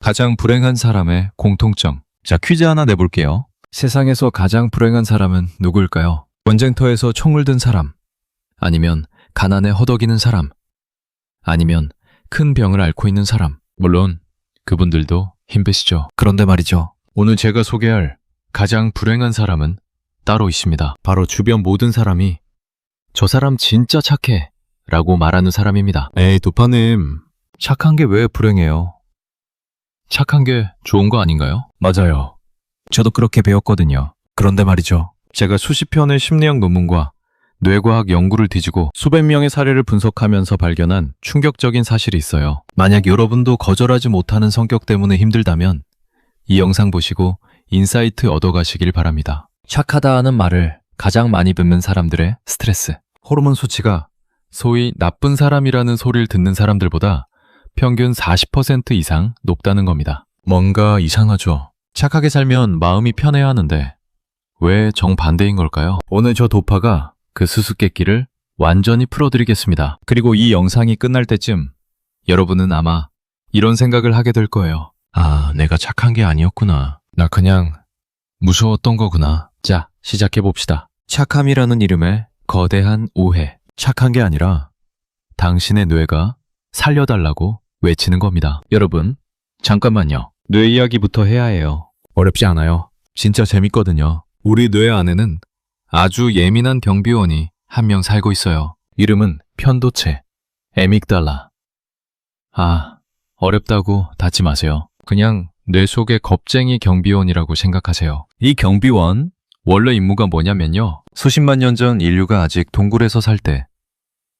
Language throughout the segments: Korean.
가장 불행한 사람의 공통점. 자, 퀴즈 하나 내볼게요. 세상에서 가장 불행한 사람은 누구일까요? 전쟁터에서 총을 든 사람, 아니면 가난에 허덕이는 사람, 아니면 큰 병을 앓고 있는 사람. 물론 그분들도 힘드시죠. 그런데 말이죠, 오늘 제가 소개할 가장 불행한 사람은 따로 있습니다. 바로 주변 모든 사람이 저 사람 진짜 착해 라고 말하는 사람입니다. 에이, 도파님, 착한 게 왜 불행해요? 착한 게 좋은 거 아닌가요? 맞아요. 저도 그렇게 배웠거든요. 그런데 말이죠, 제가 수십 편의 심리학 논문과 뇌과학 연구를 뒤지고 수백 명의 사례를 분석하면서 발견한 충격적인 사실이 있어요. 만약 여러분도 거절하지 못하는 성격 때문에 힘들다면 이 영상 보시고 인사이트 얻어가시길 바랍니다. 착하다 하는 말을 가장 많이 듣는 사람들의 스트레스, 호르몬 수치가 소위 나쁜 사람이라는 소리를 듣는 사람들보다 평균 40% 이상 높다는 겁니다. 뭔가 이상하죠? 착하게 살면 마음이 편해야 하는데 왜 정반대인 걸까요? 오늘 저 도파가 그 수수께끼를 완전히 풀어드리겠습니다. 그리고 이 영상이 끝날 때쯤 여러분은 아마 이런 생각을 하게 될 거예요. 아, 내가 착한 게 아니었구나. 나 그냥 무서웠던 거구나. 자, 시작해봅시다. 착함이라는 이름의 거대한 오해. 착한 게 아니라 당신의 뇌가 살려달라고 외치는 겁니다. 여러분, 잠깐만요. 뇌 이야기부터 해야 해요. 어렵지 않아요. 진짜 재밌거든요. 우리 뇌 안에는 아주 예민한 경비원이 한 명 살고 있어요. 이름은 편도체, 에믹달라. 아, 어렵다고 닫지 마세요. 그냥 뇌 속의 겁쟁이 경비원이라고 생각하세요. 이 경비원, 원래 임무가 뭐냐면요, 수십만 년 전 인류가 아직 동굴에서 살 때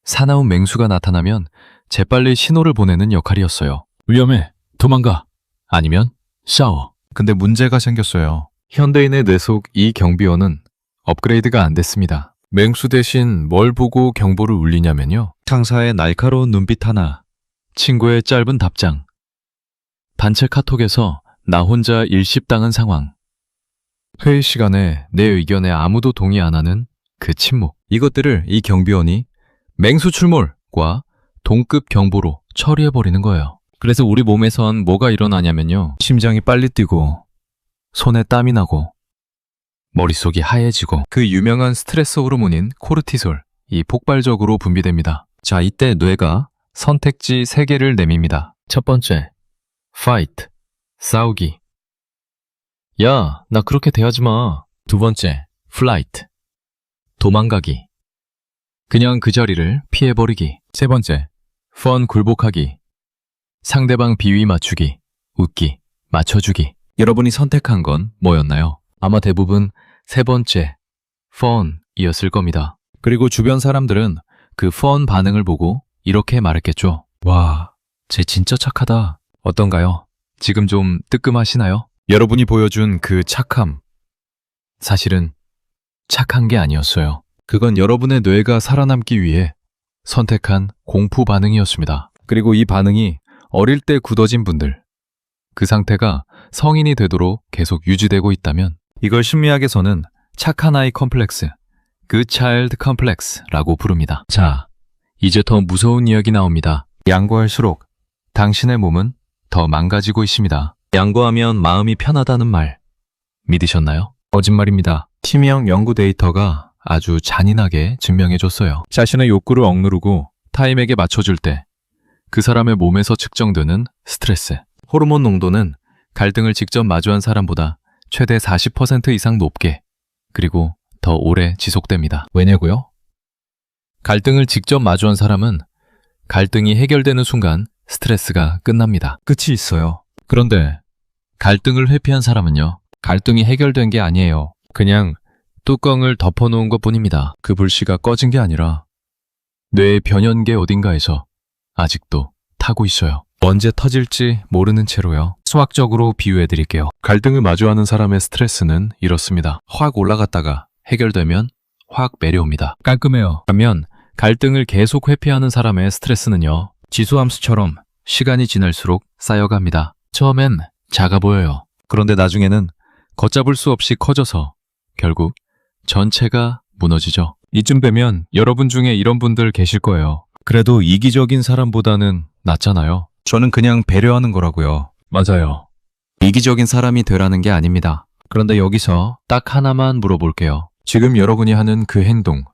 사나운 맹수가 나타나면 재빨리 신호를 보내는 역할이었어요. 위험해, 도망가. 아니면 샤워. 근데 문제가 생겼어요. 현대인의 뇌 속 이 경비원은 업그레이드가 안 됐습니다. 맹수 대신 뭘 보고 경보를 울리냐면요, 상사의 날카로운 눈빛 하나, 친구의 짧은 답장, 단체 카톡에서 나 혼자 일십당한 상황, 회의 시간에 내 의견에 아무도 동의 안 하는 그 침묵. 이것들을 이 경비원이 맹수 출몰과 동급 경보로 처리해버리는 거예요. 그래서 우리 몸에선 뭐가 일어나냐면요, 심장이 빨리 뛰고 손에 땀이 나고 머릿속이 하얘지고 그 유명한 스트레스 호르몬인 코르티솔, 이 폭발적으로 분비됩니다. 자, 이때 뇌가 선택지 3개를 내밉니다. 첫 번째, fight, 싸우기. 야, 나 그렇게 대하지 마. 두 번째, flight, 도망가기. 그냥 그 자리를 피해버리기. 세 번째, fun, 굴복하기. 상대방 비위 맞추기, 웃기, 맞춰주기. 여러분이 선택한 건 뭐였나요? 아마 대부분 세 번째, fun이었을 겁니다. 그리고 주변 사람들은 그 fun 반응을 보고 이렇게 말했겠죠. 와, 쟤 진짜 착하다. 어떤가요? 지금 좀 뜨끔하시나요? 여러분이 보여준 그 착함, 사실은 착한 게 아니었어요. 그건 여러분의 뇌가 살아남기 위해 선택한 공포 반응이었습니다. 그리고 이 반응이 어릴 때 굳어진 분들, 그 상태가 성인이 되도록 계속 유지되고 있다면 이걸 심리학에서는 착한 아이 컴플렉스, good child complex라고 부릅니다. 자, 이제 더 무서운 이야기 나옵니다. 양보할수록 당신의 몸은 더 망가지고 있습니다. 양보하면 마음이 편하다는 말 믿으셨나요? 거짓말입니다. 팀형 연구 데이터가 아주 잔인하게 증명해줬어요. 자신의 욕구를 억누르고 타인에게 맞춰줄 때 그 사람의 몸에서 측정되는 스트레스, 호르몬 농도는 갈등을 직접 마주한 사람보다 최대 40% 이상 높게, 그리고 더 오래 지속됩니다. 왜냐고요? 갈등을 직접 마주한 사람은 갈등이 해결되는 순간 스트레스가 끝납니다. 끝이 있어요. 그런데 갈등을 회피한 사람은요, 갈등이 해결된 게 아니에요. 그냥 뚜껑을 덮어놓은 것 뿐입니다. 그 불씨가 꺼진 게 아니라 뇌의 변연계 어딘가에서 아직도 타고 있어요. 언제 터질지 모르는 채로요. 수학적으로 비유해드릴게요. 갈등을 마주하는 사람의 스트레스는 이렇습니다. 확 올라갔다가 해결되면 확 내려옵니다. 깔끔해요. 그러면 갈등을 계속 회피하는 사람의 스트레스는요, 지수함수처럼 시간이 지날수록 쌓여갑니다. 처음엔 작아 보여요. 그런데 나중에는 걷잡을 수 없이 커져서 결국 전체가 무너지죠. 이쯤 되면 여러분 중에 이런 분들 계실 거예요. 그래도 이기적인 사람보다는 낫잖아요. 저는 그냥 배려하는 거라고요. 맞아요. 이기적인 사람이 되라는 게 아닙니다. 그런데 여기서 딱 하나만 물어볼게요. 지금 여러분이 하는 그 행동,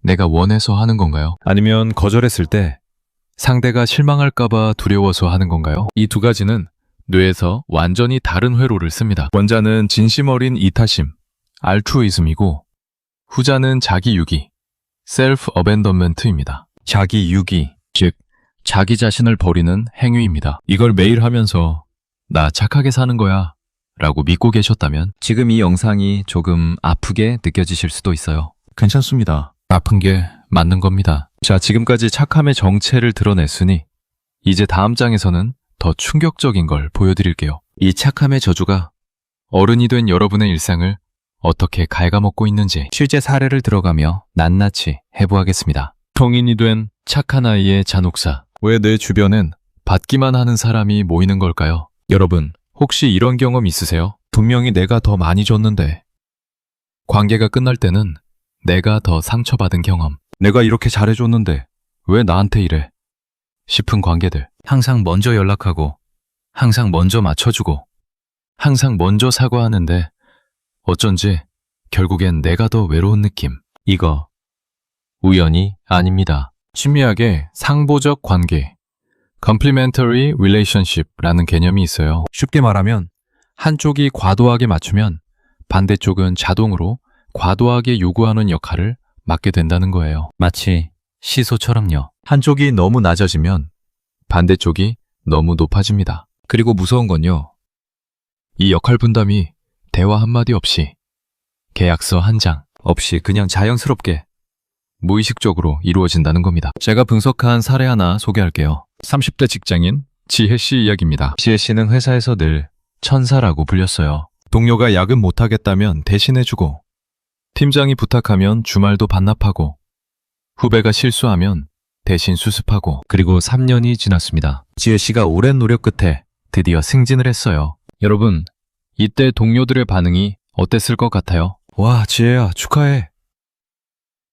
내가 원해서 하는 건가요? 아니면 거절했을 때 상대가 실망할까봐 두려워서 하는 건가요? 이 두 가지는 뇌에서 완전히 다른 회로를 씁니다. 원자는 진심 어린 이타심, 알트루이즘이고 후자는 자기유기, 셀프 어벤던먼트입니다. 자기유기, 즉 자기 자신을 버리는 행위입니다. 이걸 매일 하면서 나 착하게 사는 거야 라고 믿고 계셨다면 지금 이 영상이 조금 아프게 느껴지실 수도 있어요. 괜찮습니다. 아픈 게 맞는 겁니다. 자, 지금까지 착함의 정체를 드러냈으니 이제 다음 장에서는 더 충격적인 걸 보여드릴게요. 이 착함의 저주가 어른이 된 여러분의 일상을 어떻게 갉아먹고 있는지 실제 사례를 들어가며 낱낱이 해보하겠습니다. 성인이 된 착한 아이의 잔혹사. 왜 내 주변엔 받기만 하는 사람이 모이는 걸까요? 여러분, 혹시 이런 경험 있으세요? 분명히 내가 더 많이 줬는데 관계가 끝날 때는 내가 더 상처받은 경험. 내가 이렇게 잘해줬는데 왜 나한테 이래? 싶은 관계들. 항상 먼저 연락하고 항상 먼저 맞춰주고 항상 먼저 사과하는데 어쩐지 결국엔 내가 더 외로운 느낌. 이거 우연이 아닙니다. 심리학에 상보적 관계, complementary relationship라는 개념이 있어요. 쉽게 말하면 한쪽이 과도하게 맞추면 반대쪽은 자동으로 과도하게 요구하는 역할을 맡게 된다는 거예요. 마치 시소처럼요. 한쪽이 너무 낮아지면 반대쪽이 너무 높아집니다. 그리고 무서운 건요. 이 역할 분담이 대화 한마디 없이, 계약서 한 장 없이 그냥 자연스럽게 무의식적으로 이루어진다는 겁니다. 제가 분석한 사례 하나 소개할게요. 30대 직장인 지혜 씨 이야기입니다. 지혜 씨는 회사에서 늘 천사라고 불렸어요. 동료가 야근 못하겠다면 대신해주고, 팀장이 부탁하면 주말도 반납하고, 후배가 실수하면 대신 수습하고. 그리고 3년이 지났습니다. 지혜 씨가 오랜 노력 끝에 드디어 승진을 했어요. 여러분, 이때 동료들의 반응이 어땠을 것 같아요? 와, 지혜야, 축하해.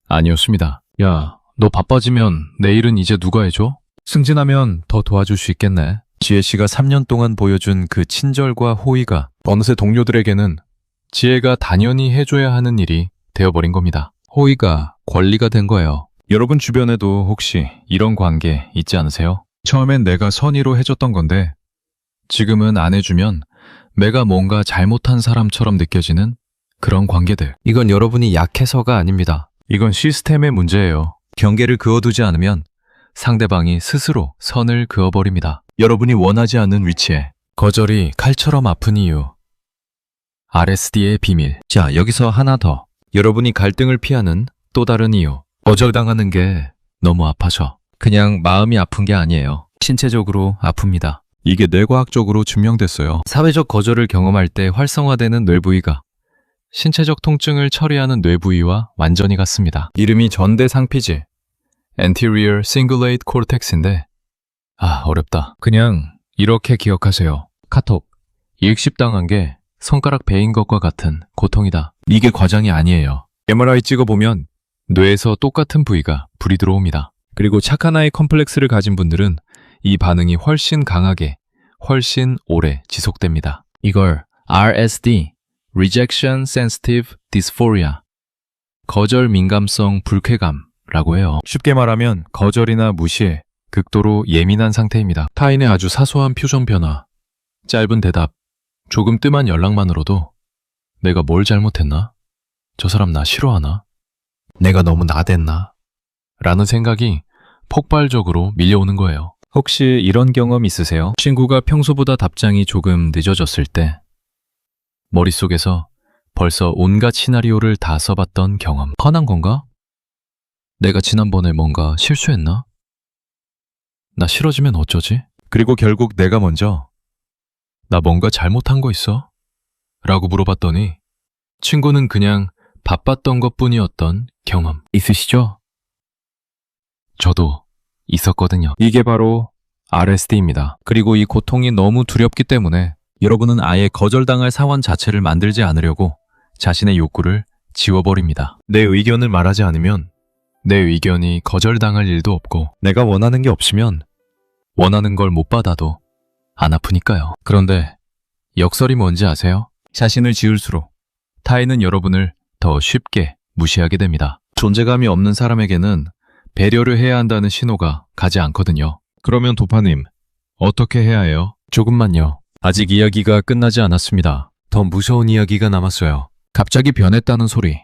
아니었습니다. 야, 너 바빠지면 내일은 이제 누가 해줘? 승진하면 더 도와줄 수 있겠네. 지혜 씨가 3년 동안 보여준 그 친절과 호의가 어느새 동료들에게는 지혜가 당연히 해줘야 하는 일이 되어버린 겁니다. 호의가 권리가 된 거예요. 여러분 주변에도 혹시 이런 관계 있지 않으세요? 처음엔 내가 선의로 해줬던 건데 지금은 안 해주면 내가 뭔가 잘못한 사람처럼 느껴지는 그런 관계들. 이건 여러분이 약해서가 아닙니다. 이건 시스템의 문제예요. 경계를 그어두지 않으면 상대방이 스스로 선을 그어버립니다. 여러분이 원하지 않는 위치에 거절이 칼처럼 아픈 이유. RSD의 비밀. 자, 여기서 하나 더. 여러분이 갈등을 피하는 또 다른 이유. 거절당하는 게 너무 아파서. 그냥 마음이 아픈 게 아니에요. 신체적으로 아픕니다. 이게 뇌과학적으로 증명됐어요. 사회적 거절을 경험할 때 활성화되는 뇌부위가 신체적 통증을 처리하는 뇌부위와 완전히 같습니다. 이름이 전대상피질, anterior cingulate cortex인데 어렵다. 그냥 이렇게 기억하세요. 카톡, 익십당한 게 손가락 베인 것과 같은 고통이다. 이게 과장이 아니에요. MRI 찍어보면 뇌에서 똑같은 부위가 불이 들어옵니다. 그리고 착한 아이 컴플렉스를 가진 분들은 이 반응이 훨씬 강하게, 훨씬 오래 지속됩니다. 이걸 RSD, Rejection Sensitive Dysphoria, 거절 민감성 불쾌감라고 해요. 쉽게 말하면 거절이나 무시에 극도로 예민한 상태입니다. 타인의 아주 사소한 표정 변화, 짧은 대답, 조금 뜸한 연락만으로도 내가 뭘 잘못했나? 저 사람 나 싫어하나? 내가 너무 나댔나? 라는 생각이 폭발적으로 밀려오는 거예요. 혹시 이런 경험 있으세요? 친구가 평소보다 답장이 조금 늦어졌을 때 머릿속에서 벌써 온갖 시나리오를 다 써봤던 경험. 화난 건가? 내가 지난번에 뭔가 실수했나? 나 싫어지면 어쩌지? 그리고 결국 내가 먼저 나 뭔가 잘못한 거 있어? 라고 물어봤더니 친구는 그냥 바빴던 것뿐이었던 경험. 있으시죠? 저도 있었거든요. 이게 바로 RSD입니다. 그리고 이 고통이 너무 두렵기 때문에 여러분은 아예 거절당할 상황 자체를 만들지 않으려고 자신의 욕구를 지워버립니다. 내 의견을 말하지 않으면 내 의견이 거절당할 일도 없고 내가 원하는 게 없으면 원하는 걸 못 받아도 안 아프니까요. 그런데 역설이 뭔지 아세요? 자신을 지울수록 타인은 여러분을 더 쉽게 무시하게 됩니다. 존재감이 없는 사람에게는 배려를 해야 한다는 신호가 가지 않거든요. 그러면 도파님, 어떻게 해야 해요? 조금만요. 아직 이야기가 끝나지 않았습니다. 더 무서운 이야기가 남았어요. 갑자기 변했다는 소리.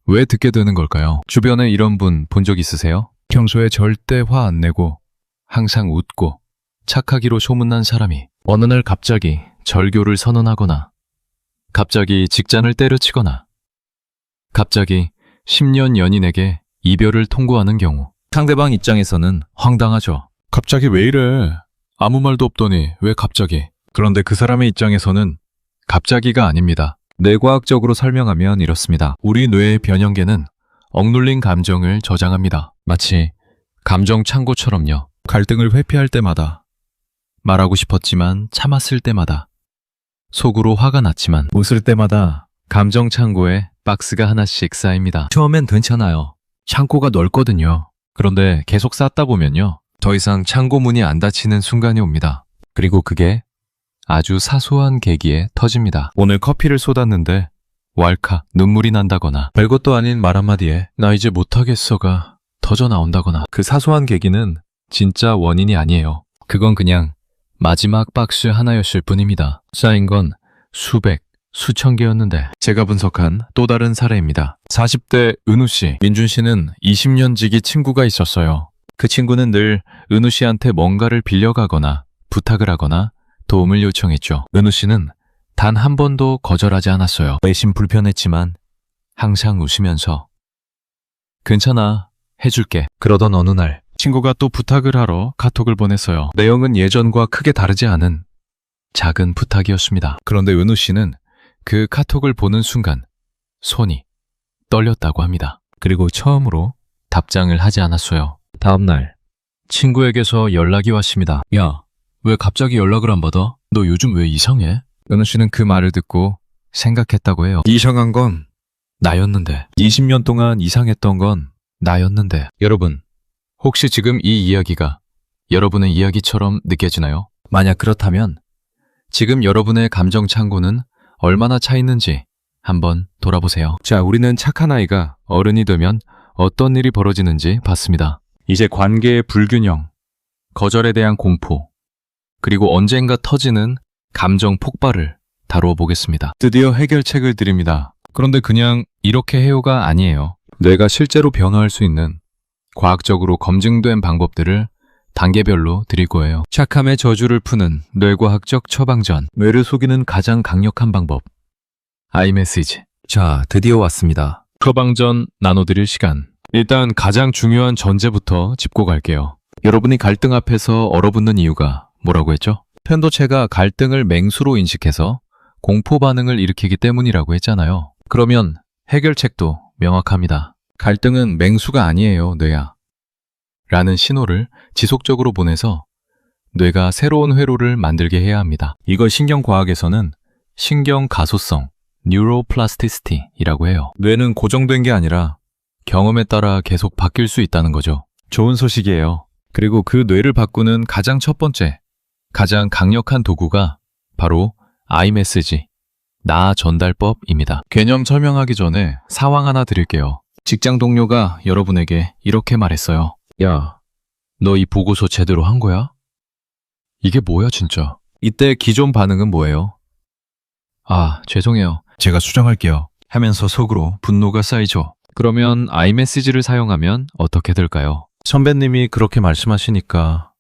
왜 듣게 되는 걸까요? 주변에 이런 분 본 적 있으세요? 평소에 절대 화 안 내고 항상 웃고 착하기로 소문난 사람이 어느 날 갑자기 절교를 선언하거나 갑자기 직장을 때려치거나 갑자기 10년 연인에게 이별을 통보하는 경우 상대방 입장에서는 황당하죠. 갑자기 왜 이래? 아무 말도 없더니 왜 갑자기? 그런데 그 사람의 입장에서는 갑자기가 아닙니다. 뇌과학적으로 설명하면 이렇습니다. 우리 뇌의 변형계는 억눌린 감정을 저장합니다. 마치 감정 창고처럼요. 갈등을 회피할 때마다, 말하고 싶었지만 참았을 때마다, 속으로 화가 났지만 웃을 때마다 감정 창고에 박스가 하나씩 쌓입니다. 처음엔 괜찮아요. 창고가 넓거든요. 그런데 계속 쌓다 보면요. 더 이상 창고 문이 안 닫히는 순간이 옵니다. 그리고 그게 아주 사소한 계기에 터집니다. 오늘 커피를 쏟았는데 왈칵 눈물이 난다거나 별것도 아닌 말 한마디에 나 이제 못하겠어가 터져 나온다거나 그 사소한 계기는 진짜 원인이 아니에요. 그건 그냥 마지막 박스 하나였을 뿐입니다. 쌓인 건 수백, 수천 개였는데 제가 분석한 또 다른 사례입니다. 40대 은우 씨, 민준 씨는 20년 지기 친구가 있었어요. 그 친구는 늘 은우 씨한테 뭔가를 빌려가거나 부탁을 하거나 도움을 요청했죠. 은우 씨는 단 한 번도 거절하지 않았어요. 내심 불편했지만 항상 웃으면서 괜찮아, 해줄게. 그러던 어느 날 친구가 또 부탁을 하러 카톡을 보냈어요. 내용은 예전과 크게 다르지 않은 작은 부탁이었습니다. 그런데 은우 씨는 그 카톡을 보는 순간 손이 떨렸다고 합니다. 그리고 처음으로 답장을 하지 않았어요. 다음 날 친구에게서 연락이 왔습니다. 야, 왜 갑자기 연락을 안 받아? 너 요즘 왜 이상해? 은우 씨는 그 말을 듣고 생각했다고 해요. 이상한 건 나였는데, 20년 동안 이상했던 건 나였는데. 여러분, 혹시 지금 이 이야기가 여러분의 이야기처럼 느껴지나요? 만약 그렇다면 지금 여러분의 감정 창고는 얼마나 차 있는지 한번 돌아보세요. 자, 우리는 착한 아이가 어른이 되면 어떤 일이 벌어지는지 봤습니다. 이제 관계의 불균형, 거절에 대한 공포, 그리고 언젠가 터지는 감정 폭발을 다루어 보겠습니다. 드디어 해결책을 드립니다. 그런데 그냥 이렇게 해요가 아니에요. 뇌가 실제로 변화할 수 있는 과학적으로 검증된 방법들을 단계별로 드릴 거예요. 착함의 저주를 푸는 뇌과학적 처방전, 뇌를 속이는 가장 강력한 방법, 아이메시지. 자, 드디어 왔습니다. 처방전 나눠드릴 시간. 일단 가장 중요한 전제부터 짚고 갈게요. 여러분이 갈등 앞에서 얼어붙는 이유가 뭐라고 했죠? 편도체가 갈등을 맹수로 인식해서 공포 반응을 일으키기 때문이라고 했잖아요. 그러면 해결책도 명확합니다. 갈등은 맹수가 아니에요, 뇌야. 라는 신호를 지속적으로 보내서 뇌가 새로운 회로를 만들게 해야 합니다. 이걸 신경과학에서는 신경가소성, 뉴로플라스티시티라고 해요. 뇌는 고정된 게 아니라 경험에 따라 계속 바뀔 수 있다는 거죠. 좋은 소식이에요. 그리고 그 뇌를 바꾸는 가장 첫 번째, 가장 강력한 도구가 바로 아이메시지, 나 전달법입니다. 개념 설명하기 전에 상황 하나 드릴게요. 직장 동료가 여러분에게 이렇게 말했어요. 야, 너 이 보고서 제대로 한 거야? 이게 뭐야 진짜? 이때 기존 반응은 뭐예요? 아, 죄송해요. 제가 수정할게요. 하면서 속으로 분노가 쌓이죠. 그러면 아이메시지를 사용하면 어떻게 될까요? 선배님이 그렇게 말씀하시니까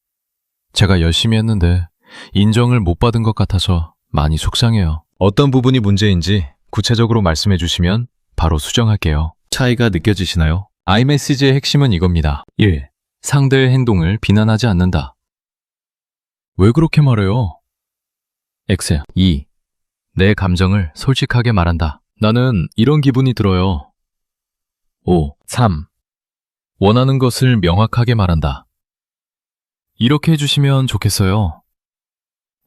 제가 열심히 했는데 인정을 못 받은 것 같아서 많이 속상해요. 어떤 부분이 문제인지 구체적으로 말씀해 주시면 바로 수정할게요. 차이가 느껴지시나요? 아이메시지의 핵심은 이겁니다. 1. 상대의 행동을 비난하지 않는다. 왜 그렇게 말해요? X. 2. 내 감정을 솔직하게 말한다. 나는 이런 기분이 들어요. 5. 3. 원하는 것을 명확하게 말한다. 이렇게 해주시면 좋겠어요.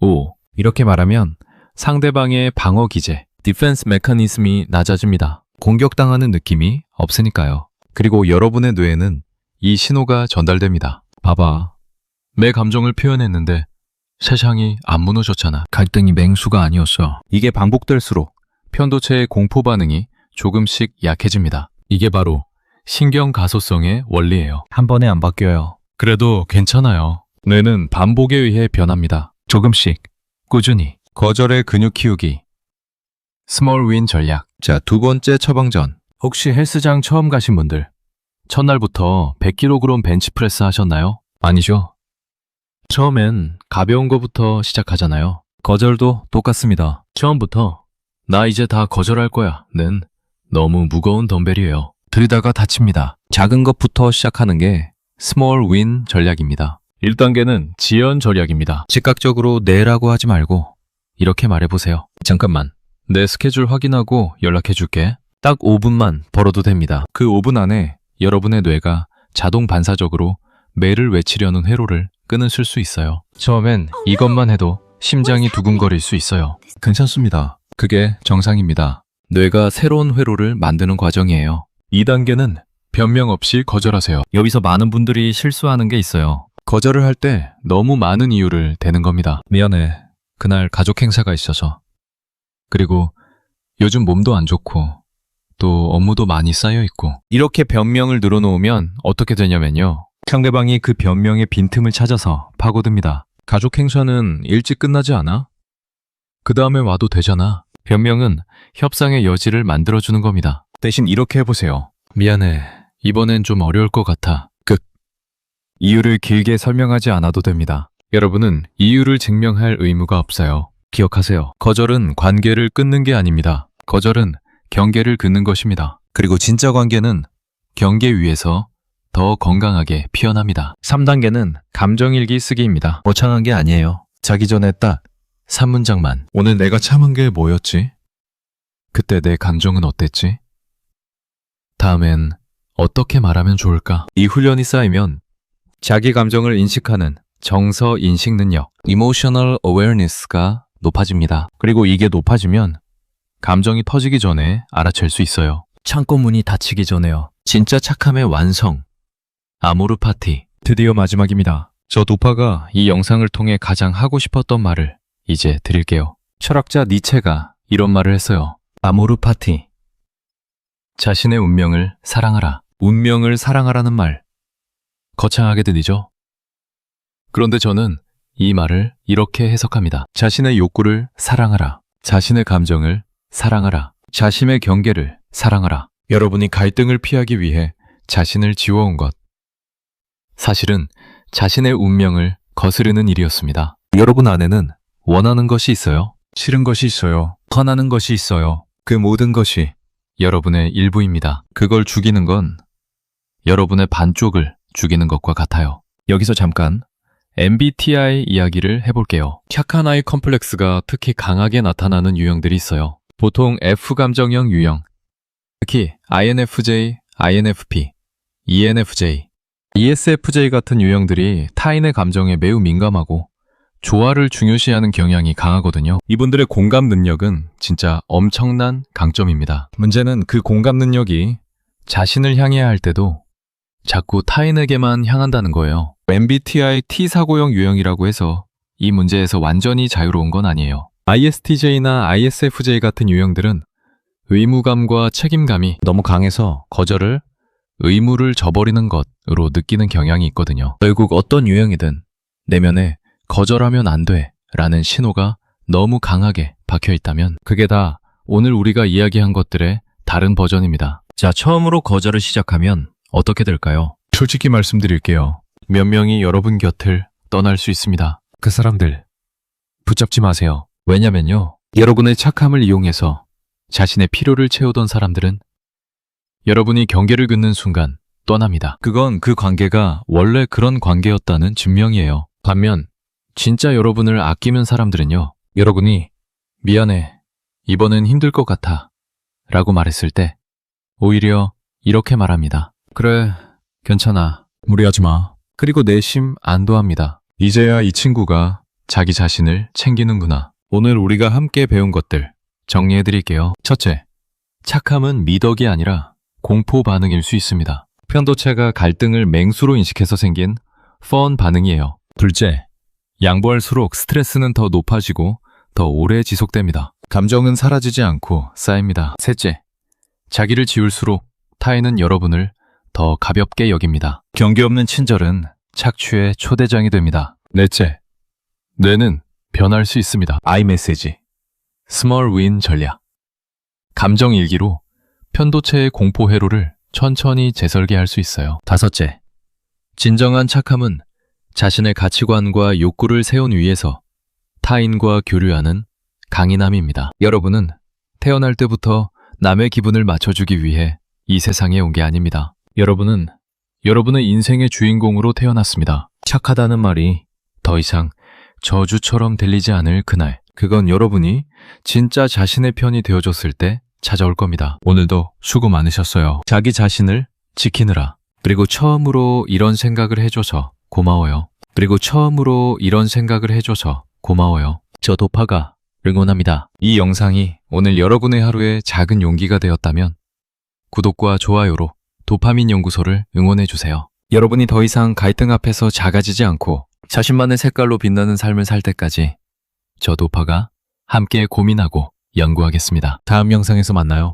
5. 이렇게 말하면 상대방의 방어 기제, 디펜스 메커니즘이 낮아집니다. 공격당하는 느낌이 없으니까요. 그리고 여러분의 뇌에는 이 신호가 전달됩니다. 봐봐. 내 감정을 표현했는데 세상이 안 무너졌잖아. 갈등이 맹수가 아니었어. 이게 반복될수록 편도체의 공포 반응이 조금씩 약해집니다. 이게 바로 신경가소성의 원리예요. 한 번에 안 바뀌어요. 그래도 괜찮아요. 뇌는 반복에 의해 변합니다. 조금씩, 꾸준히. 거절의 근육 키우기. 스몰 윈 전략. 자, 두 번째 처방전. 혹시 헬스장 처음 가신 분들, 첫날부터 100kg 벤치프레스 하셨나요? 아니죠? 처음엔 가벼운 거부터 시작하잖아요. 거절도 똑같습니다. 처음부터 나 이제 다 거절할 거야 는 너무 무거운 덤벨이에요. 들이다가 다칩니다. 작은 것부터 시작하는 게 스몰 윈 전략입니다. 1단계는 지연 전략입니다. 즉각적으로 네라고 하지 말고 이렇게 말해보세요. 잠깐만, 내 스케줄 확인하고 연락해줄게. 딱 5분만 벌어도 됩니다. 그 5분 안에 여러분의 뇌가 자동 반사적으로 매를 외치려는 회로를 끊으실 수 있어요. 처음엔 이것만 해도 심장이 두근거릴 수 있어요. 괜찮습니다. 그게 정상입니다. 뇌가 새로운 회로를 만드는 과정이에요. 2단계는 변명 없이 거절하세요. 여기서 많은 분들이 실수하는 게 있어요. 거절을 할 때 너무 많은 이유를 대는 겁니다. 미안해. 그날 가족 행사가 있어서. 그리고 요즘 몸도 안 좋고 또 업무도 많이 쌓여 있고. 이렇게 변명을 늘어놓으면 어떻게 되냐면요. 상대방이 그 변명의 빈틈을 찾아서 파고듭니다. 가족 행사는 일찍 끝나지 않아? 그 다음에 와도 되잖아. 변명은 협상의 여지를 만들어주는 겁니다. 대신 이렇게 해보세요. 미안해. 이번엔 좀 어려울 것 같아. 끝. 이유를 길게 설명하지 않아도 됩니다. 여러분은 이유를 증명할 의무가 없어요. 기억하세요. 거절은 관계를 끊는 게 아닙니다. 거절은 경계를 긋는 것입니다. 그리고 진짜 관계는 경계 위에서 더 건강하게 피어납니다. 3단계는 감정일기 쓰기입니다. 거창한 게 아니에요. 자기 전에 딱 3문장만. 오늘 내가 참은 게 뭐였지? 그때 내 감정은 어땠지? 다음엔 어떻게 말하면 좋을까? 이 훈련이 쌓이면 자기 감정을 인식하는 정서 인식 능력, emotional awareness가 높아집니다. 그리고 이게 높아지면 감정이 터지기 전에 알아챌 수 있어요. 창고문이 닫히기 전에요. 진짜 착함의 완성. 아모르 파티. 드디어 마지막입니다. 저 도파가 이 영상을 통해 가장 하고 싶었던 말을 이제 드릴게요. 철학자 니체가 이런 말을 했어요. 아모르 파티. 자신의 운명을 사랑하라. 운명을 사랑하라는 말. 거창하게 들리죠? 그런데 저는 이 말을 이렇게 해석합니다. 자신의 욕구를 사랑하라. 자신의 감정을 사랑하라. 자신의 경계를 사랑하라. 여러분이 갈등을 피하기 위해 자신을 지워온 것. 사실은 자신의 운명을 거스르는 일이었습니다. 여러분 안에는 원하는 것이 있어요. 싫은 것이 있어요. 화나는 것이 있어요. 그 모든 것이 여러분의 일부입니다. 그걸 죽이는 건 여러분의 반쪽을 죽이는 것과 같아요. 여기서 잠깐 MBTI 이야기를 해볼게요. 착한 아이 컴플렉스가 특히 강하게 나타나는 유형들이 있어요. 보통 F감정형 유형, 특히 INFJ, INFP, ENFJ, ESFJ 같은 유형들이 타인의 감정에 매우 민감하고 조화를 중요시하는 경향이 강하거든요. 이분들의 공감 능력은 진짜 엄청난 강점입니다. 문제는 그 공감 능력이 자신을 향해야 할 때도 자꾸 타인에게만 향한다는 거예요. MBTI T사고형 유형이라고 해서 이 문제에서 완전히 자유로운 건 아니에요. ISTJ나 ISFJ 같은 유형들은 의무감과 책임감이 너무 강해서 거절을 의무를 저버리는 것으로 느끼는 경향이 있거든요. 결국 어떤 유형이든 내면에 거절하면 안 돼 라는 신호가 너무 강하게 박혀 있다면 그게 다 오늘 우리가 이야기한 것들의 다른 버전입니다. 자, 처음으로 거절을 시작하면 어떻게 될까요? 솔직히 말씀드릴게요. 몇 명이 여러분 곁을 떠날 수 있습니다. 그 사람들 붙잡지 마세요. 왜냐면요, 여러분의 착함을 이용해서 자신의 필요를 채우던 사람들은 여러분이 경계를 긋는 순간 떠납니다. 그건 그 관계가 원래 그런 관계였다는 증명이에요. 반면 진짜 여러분을 아끼는 사람들은요, 여러분이 미안해, 이번엔 힘들 것 같아 라고 말했을 때 오히려 이렇게 말합니다. 그래, 괜찮아, 무리하지 마. 그리고 내심 안도합니다. 이제야 이 친구가 자기 자신을 챙기는구나. 오늘 우리가 함께 배운 것들 정리해드릴게요. 첫째, 착함은 미덕이 아니라 공포 반응일 수 있습니다. 편도체가 갈등을 맹수로 인식해서 생긴 펀 반응이에요. 둘째, 양보할수록 스트레스는 더 높아지고 더 오래 지속됩니다. 감정은 사라지지 않고 쌓입니다. 셋째, 자기를 지울수록 타인은 여러분을 더 가볍게 여깁니다. 경계 없는 친절은 착취의 초대장이 됩니다. 넷째, 뇌는 변할 수 있습니다. 아이메시지, 스몰 윈 전략. 감정 일기로 편도체의 공포 회로를 천천히 재설계할 수 있어요. 다섯째, 진정한 착함은 자신의 가치관과 욕구를 세운 위에서 타인과 교류하는 강인함입니다. 여러분은 태어날 때부터 남의 기분을 맞춰주기 위해 이 세상에 온 게 아닙니다. 여러분은 여러분의 인생의 주인공으로 태어났습니다. 착하다는 말이 더 이상 저주처럼 들리지 않을 그날, 그건 여러분이 진짜 자신의 편이 되어줬을 때 찾아올 겁니다. 오늘도 수고 많으셨어요. 자기 자신을 지키느라. 그리고 처음으로 이런 생각을 해줘서 고마워요. 그리고 처음으로 이런 생각을 해줘서 고마워요. 저 도파가 응원합니다. 이 영상이 오늘 여러분의 하루에 작은 용기가 되었다면 구독과 좋아요로 도파민 연구소를 응원해주세요. 여러분이 더 이상 갈등 앞에서 작아지지 않고 자신만의 색깔로 빛나는 삶을 살 때까지 저 도파가 함께 고민하고 연구하겠습니다. 다음 영상에서 만나요.